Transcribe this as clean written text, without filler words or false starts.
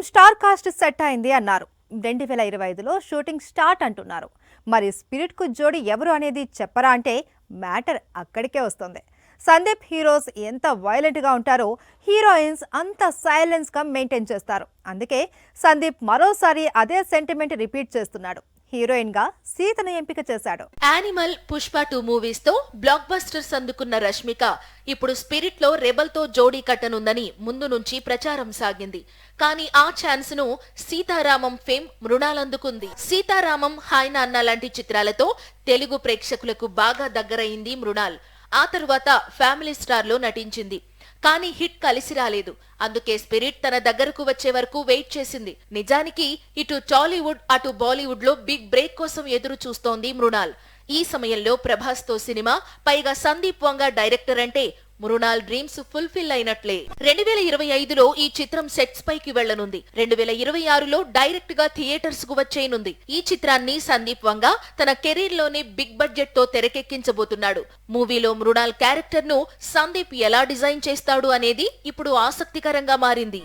Star cast set అయింది అన్నారు. 2025లో shooting start అంటున్నారు. మరి స్పిరిట్ కు జోడి ఎవరు అనేది చెప్పరా అంటే మ్యాటర్ అక్కడికే వస్తుంది. సందీప్ హీరోస్ ఎంత వైలెంట్ గా ఉంటారో హీరోయిన్స్ అంత సైలెన్స్ గా మెయింటైన్ చేస్తారు. అందుకే సందీప్ మరోసారి అదే సెంటిమెంట్ రిపీట్ చేస్తున్నాడు. హీరోయిన్ గా సీతను ఎంపిక చేశాడు. యానిమల్, పుష్ప 2 మూవీస్ తో బ్లాక్ బస్టర్స్ అందుకున్న రష్మిక ఇప్పుడు స్పిరిట్ లో రెబల్ తో జోడీ కట్టనుందని ముందు నుంచి ప్రచారం సాగింది. కానీ ఆ ఛాన్స్ ను సీతారామం ఫేమ్ మృణాల్ అందుకుంది. సీతారామం, హాయ్ నాన్న లాంటి చిత్రాలతో తెలుగు ప్రేక్షకులకు బాగా దగ్గరైంది మృణాల్. ఆ తరువాత ఫ్యామిలీ స్టార్ లో నటించింది. కానీ హిట్ కలిసి రాలేదు. అందుకే స్పిరిట్ తన దగ్గరకు వచ్చే వరకు వెయిట్ చేసింది. నిజానికి ఇటు టాలీవుడ్ అటు బాలీవుడ్ లో బిగ్ బ్రేక్ కోసం ఎదురు చూస్తోంది మృణాల్. ఈ సమయంలో ప్రభాస్ తో సినిమా, పైగా సందీప్ వంగ డైరెక్టర్ అంటే మృణాల్ డ్రీమ్స్ ఫుల్ఫిల్ అయినట్లే. 2025లో ఈ చిత్రం సెట్స్ పైకి వెళ్లనుంది. 2026లో డైరెక్ట్ గా థియేటర్స్ కు వచ్చేయనుంది. ఈ చిత్రాన్ని సందీప్ వంగ తన కెరీర్ లోనే బిగ్ బడ్జెట్ తో తెరకెక్కించబోతున్నాడు. మూవీలో మృణాల్ క్యారెక్టర్ ను సందీప్ ఎలా డిజైన్ చేస్తాడు అనేది ఇప్పుడు ఆసక్తికరంగా మారింది.